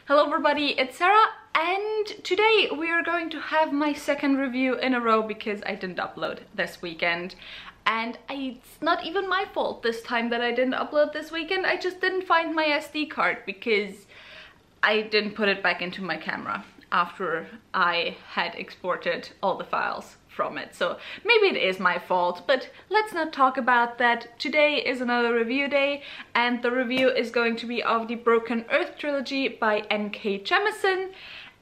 Hello everybody, it's Sarah, and today we are going to have my second review in a row because I didn't upload this weekend. And it's not even my fault this time that I didn't upload this weekend. I just didn't find my SD card because I didn't put it back into my camera after I had exported all the files from it. So maybe it is my fault, but let's not talk about that. Today is another review day, and the review is going to be of the Broken Earth Trilogy by N.K. Jemisin.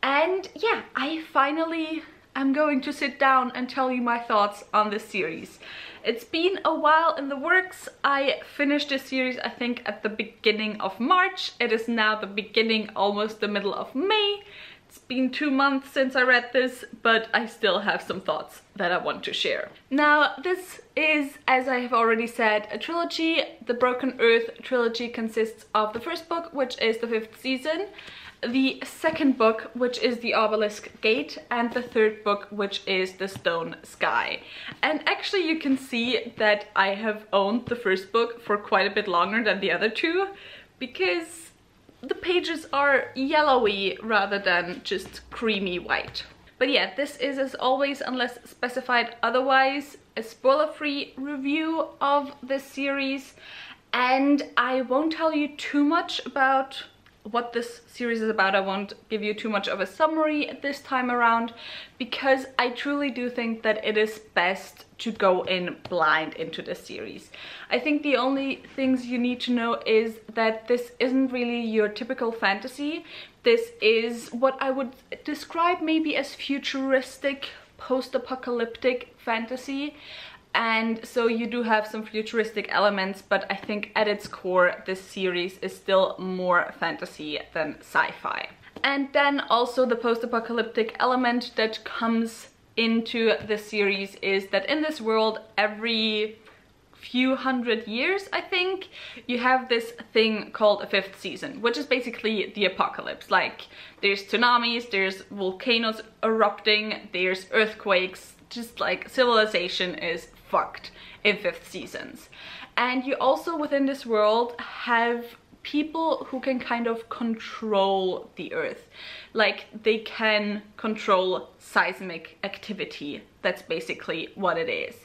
And yeah, I'm going to sit down and tell you my thoughts on this series. It's been a while in the works. I finished this series, I think, at the beginning of March. It is now the beginning, almost the middle of May. It's been 2 months since I read this, but I still have some thoughts that I want to share. Now, this is, as I have already said, a trilogy. The Broken Earth Trilogy consists of the first book, which is the 5th season, the second book, which is the Obelisk Gate, and the third book, which is the Stone Sky. And actually you can see that I have owned the first book for quite a bit longer than the other two, because the pages are yellowy rather than just creamy white. But yeah, this is, as always, unless specified otherwise, a spoiler-free review of this series, and I won't tell you too much about what this series is about. I won't give you too much of a summary this time around, because I truly do think that it is best to go in blind into this series. I think the only things you need to know is that this isn't really your typical fantasy. This is what I would describe maybe as futuristic, post-apocalyptic fantasy. And so you do have some futuristic elements, but I think at its core this series is still more fantasy than sci-fi. And then also the post-apocalyptic element that comes into the series is that in this world, every few hundred years, I think, you have this thing called a 5th season, which is basically the apocalypse. Like, there's tsunamis, there's volcanoes erupting, there's earthquakes, just like civilization is fucked in 5th seasons. And you also within this world have people who can kind of control the earth. Like, they can control seismic activity. That's basically what it is.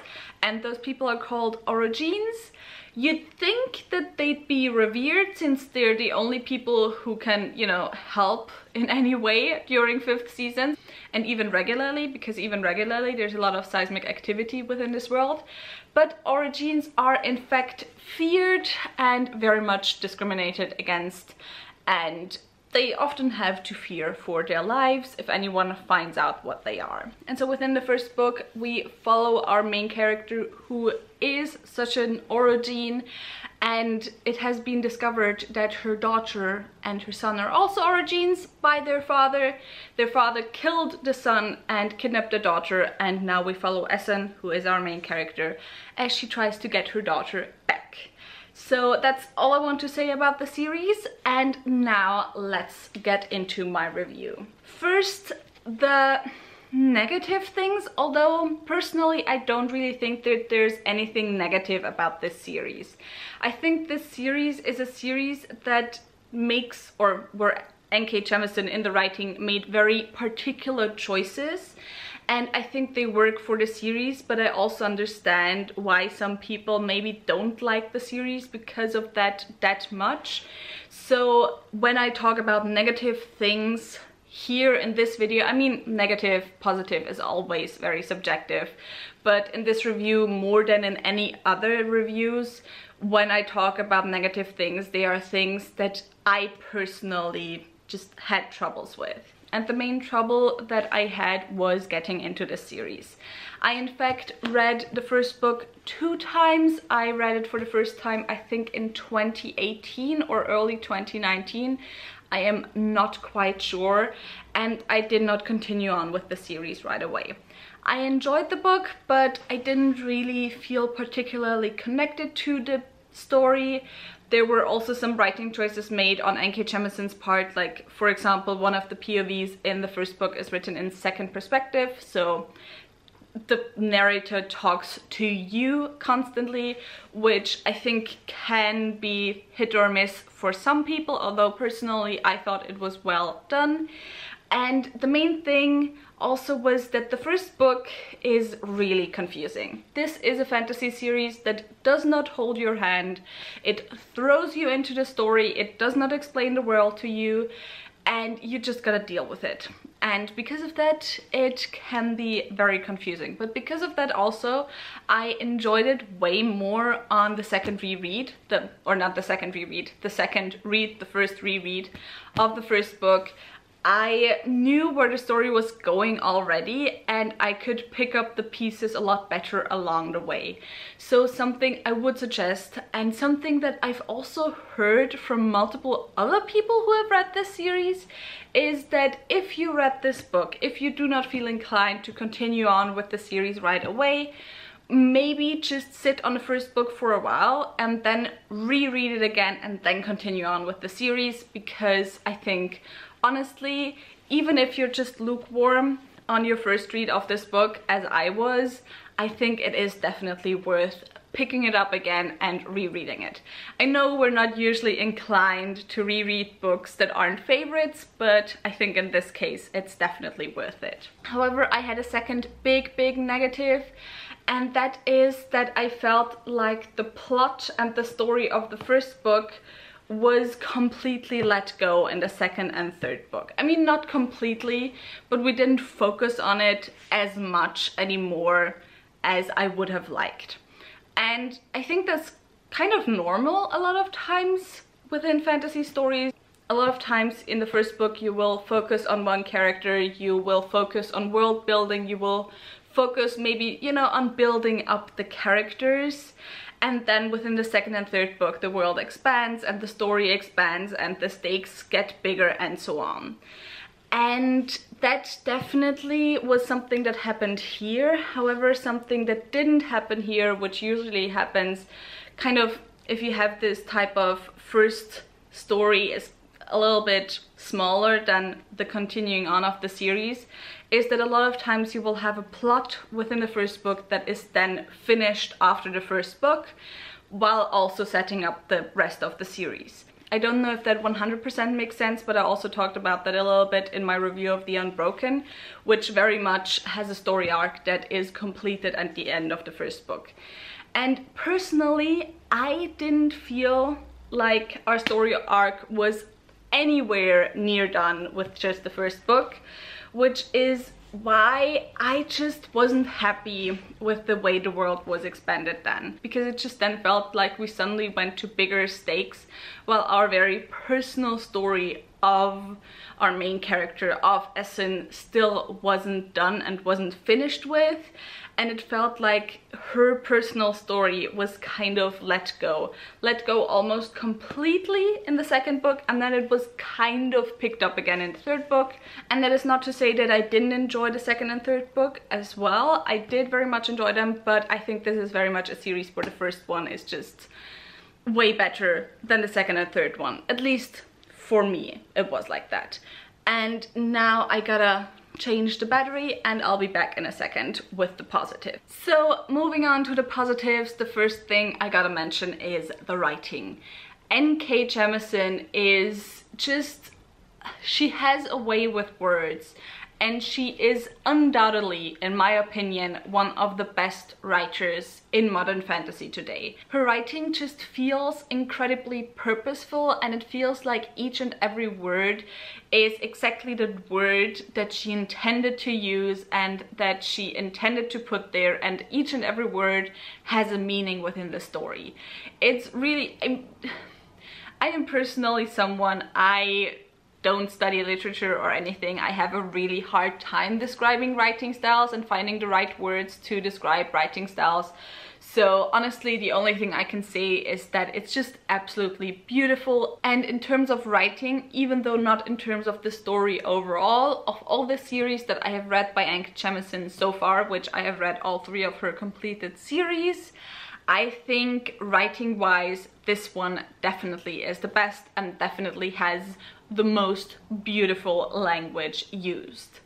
And those people are called origins. You'd think that they'd be revered since they're the only people who can, you know, help in any way during 5th season, and even regularly, because even regularly there's a lot of seismic activity within this world. But origins are in fact feared and very much discriminated against, and they often have to fear for their lives if anyone finds out what they are. And so within the first book we follow our main character, who is such an origin, and it has been discovered that her daughter and her son are also origins by their father. Their father killed the son and kidnapped the daughter, and now we follow Essen, who is our main character, as she tries to get her daughter back. So that's all I want to say about the series, and now let's get into my review. First, the negative things, although personally I don't really think that there's anything negative about this series. I think this series is a series that makes, or where N.K. Jemisin in the writing made very particular choices, and I think they work for the series, but I also understand why some people maybe don't like the series because of that much. So when I talk about negative things here in this video, I mean, negative, positive is always very subjective, but in this review, more than in any other reviews, when I talk about negative things, they are things that I personally just had troubles with. And the main trouble that I had was getting into this series. I in fact read the first book 2 times. I read it for the first time, I think, in 2018 or early 2019. I am not quite sure, and I did not continue on with the series right away. I enjoyed the book, but I didn't really feel particularly connected to the story. There were also some writing choices made on N.K. Jemisin's part, like, for example, one of the POVs in the first book is written in second perspective, so the narrator talks to you constantly, which I think can be hit or miss for some people, although personally I thought it was well done. And the main thing also was that the first book is really confusing. This is a fantasy series that does not hold your hand. It throws you into the story, it does not explain the world to you, and you just gotta deal with it. And because of that, it can be very confusing. But because of that also, I enjoyed it way more on the second reread, the first reread of the first book. I knew where the story was going already, and I could pick up the pieces a lot better along the way. So something I would suggest, and something that I've also heard from multiple other people who have read this series, is that if you read this book, if you do not feel inclined to continue on with the series right away, maybe just sit on the first book for a while and then reread it again and then continue on with the series, because I think honestly, even if you're just lukewarm on your first read of this book, as I was, I think it is definitely worth picking it up again and rereading it. I know we're not usually inclined to reread books that aren't favorites, but I think in this case it's definitely worth it. However, I had a second big negative, and that is that I felt like the plot and the story of the first book was completely let go in the second and third book. I mean, not completely, but we didn't focus on it as much anymore as I would have liked. And I think that's kind of normal a lot of times within fantasy stories. A lot of times in the first book you will focus on one character, you will focus on world building, you will focus maybe, you know, on building up the characters. And then within the second and third book, the world expands and the story expands and the stakes get bigger and so on. And that definitely was something that happened here. However, something that didn't happen here, which usually happens kind of if you have this type of first story is a little bit smaller than the continuing on of the series, is that a lot of times you will have a plot within the first book that is then finished after the first book, while also setting up the rest of the series. I don't know if that 100% makes sense, but I also talked about that a little bit in my review of The Unbroken, which very much has a story arc that is completed at the end of the first book. And personally, I didn't feel like our story arc was anywhere near done with just the first book, which is why I just wasn't happy with the way the world was expanded then, because it just then felt like we suddenly went to bigger stakes while our very personal story of our main character of Essen still wasn't done and wasn't finished with, and it felt like her personal story was kind of let go almost completely in the second book, and then it was kind of picked up again in the third book. And that is not to say that I didn't enjoy the second and third book as well. I did very much enjoy them, but I think this is very much a series where the first one is just way better than the second and third one. At least for me, it was like that. And now I gotta change the battery and I'll be back in a second with the positive. So moving on to the positives, the first thing I gotta mention is the writing. N.K. Jemisin is just, she has a way with words, and she is undoubtedly, in my opinion, one of the best writers in modern fantasy today. Her writing just feels incredibly purposeful, and it feels like each and every word is exactly the word that she intended to use and that she intended to put there, and each and every word has a meaning within the story. It's really... I am personally someone, I don't study literature or anything. I have a really hard time describing writing styles and finding the right words to describe writing styles. So honestly, the only thing I can say is that it's just absolutely beautiful. And in terms of writing, even though not in terms of the story overall, of all the series that I have read by N.K. Jemisin so far, which I have read all 3 of her completed series, I think writing-wise, this one definitely is the best and definitely has the most beautiful language used.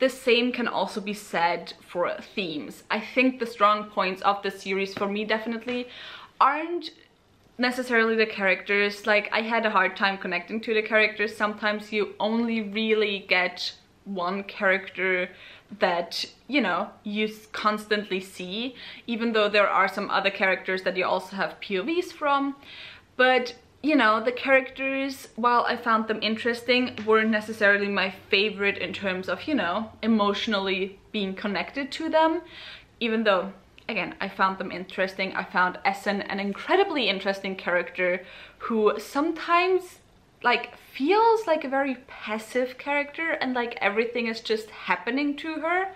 the same can also be said for themes. I think the strong points of the series for me definitely aren't necessarily the characters. Like, I had a hard time connecting to the characters. Sometimes you only really get one character that, you know, you constantly see, even though there are some other characters that you also have POVs from. But, you know, the characters, while I found them interesting, weren't necessarily my favorite in terms of, you know, emotionally being connected to them. Even though, again, I found them interesting. I found Essen an incredibly interesting character who sometimes like feels like a very passive character and like everything is just happening to her,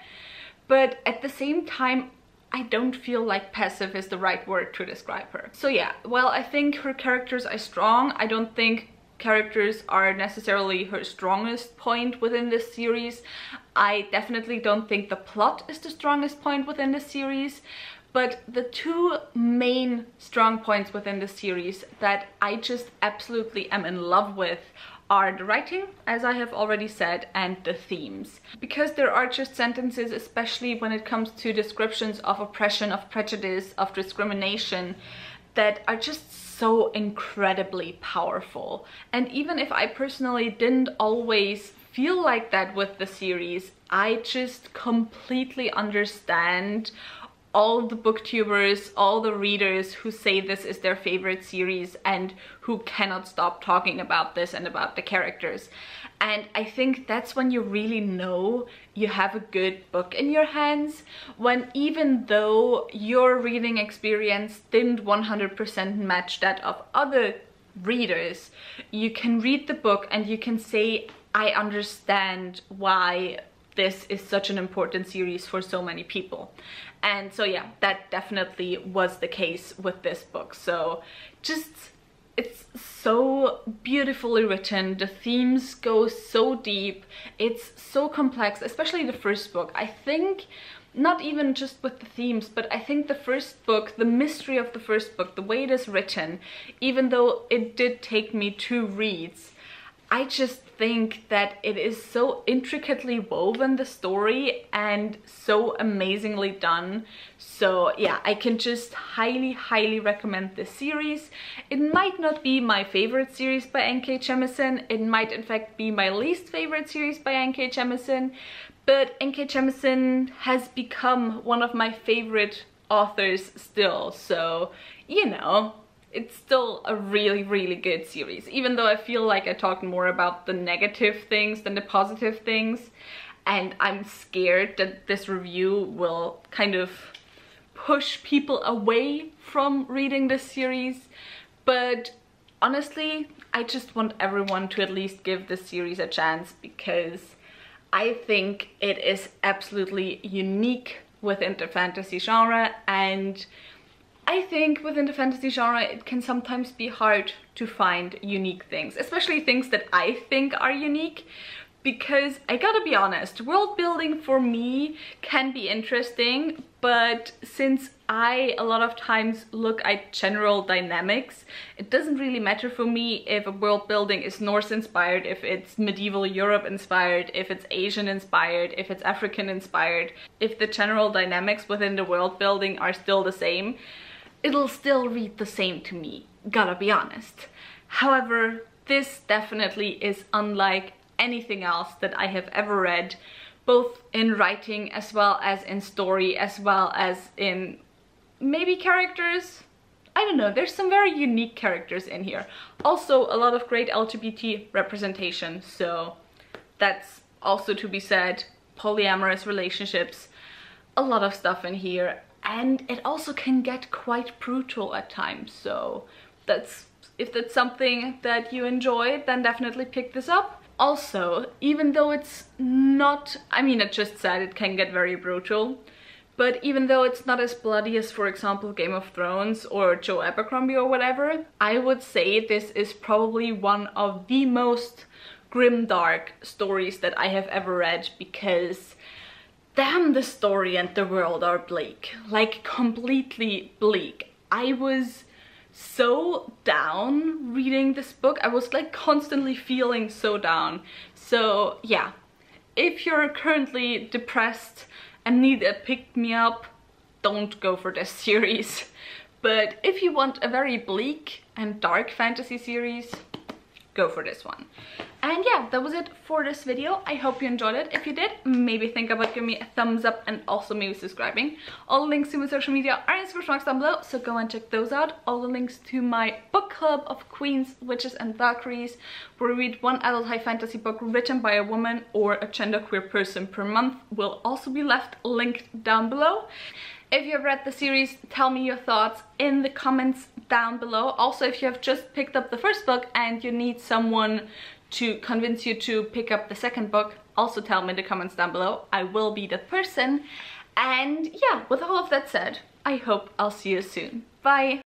but at the same time I don't feel like passive is the right word to describe her. So yeah, while I think her characters are strong, I don't think characters are necessarily her strongest point within this series. I definitely don't think the plot is the strongest point within the series. But the two main strong points within the series that I just absolutely am in love with are the writing, as I have already said, and the themes. Because there are just sentences, especially when it comes to descriptions of oppression, of prejudice, of discrimination, that are just so incredibly powerful. And even if I personally didn't always feel like that with the series, I just completely understand all the booktubers, all the readers who say this is their favorite series and who cannot stop talking about this and about the characters. And I think that's when you really know you have a good book in your hands, when even though your reading experience didn't 100% match that of other readers, you can read the book and you can say, I understand why this is such an important series for so many people. And so yeah, that definitely was the case with this book. So just, it's so beautifully written, the themes go so deep, it's so complex, especially the first book. I think not even just with the themes, but I think the first book, the mystery of the first book, the way it is written, even though it did take me 2 reads, I just think that it is so intricately woven, the story, and so amazingly done. So yeah, I can just highly recommend this series. It might not be my favorite series by N.K. Jemisin. It might in fact be my least favorite series by N.K. Jemisin. But N.K. Jemisin has become one of my favorite authors still. So, you know, it's still a really good series, even though I feel like I talked more about the negative things than the positive things, and I'm scared that this review will kind of push people away from reading this series. But honestly, I just want everyone to at least give this series a chance, because I think it is absolutely unique within the fantasy genre, and I think within the fantasy genre it can sometimes be hard to find unique things, especially things that I think are unique, because I gotta be honest, world building for me can be interesting, but since I a lot of times look at general dynamics, it doesn't really matter for me if a world building is Norse inspired, if it's medieval Europe inspired, if it's Asian inspired, if it's African inspired. If the general dynamics within the world building are still the same, it'll still read the same to me, gotta be honest. However, this definitely is unlike anything else that I have ever read, both in writing as well as in story, as well as in maybe characters. I don't know, there's some very unique characters in here. Also a lot of great LGBT representation, so that's also to be said. Polyamorous relationships, a lot of stuff in here. And it also can get quite brutal at times, so if that's something that you enjoy, then definitely pick this up. Also, even though it's not, I mean, I just said it can get very brutal, but even though it's not as bloody as, for example, Game of Thrones or Joe Abercrombie or whatever, I would say this is probably one of the most grimdark stories that I have ever read, because damn, the story and the world are bleak, like completely bleak. I was so down reading this book. I was like constantly feeling so down. So yeah, if you're currently depressed and need a pick-me-up, don't go for this series. But if you want a very bleak and dark fantasy series, go for this one. And yeah, that was it for this video. I hope you enjoyed it. If you did, maybe think about giving me a thumbs up and also maybe subscribing. All the links to my social media are in the description box down below, so go and check those out. All the links to my book club of Queens, Witches and Valkyries, where we read one adult high fantasy book written by a woman or a genderqueer person per month, will also be left linked down below. If you have read the series, tell me your thoughts in the comments down below. Also, if you have just picked up the first book and you need someone to convince you to pick up the second book, also tell me in the comments down below. I will be that person. And yeah, with all of that said, I hope I'll see you soon. Bye!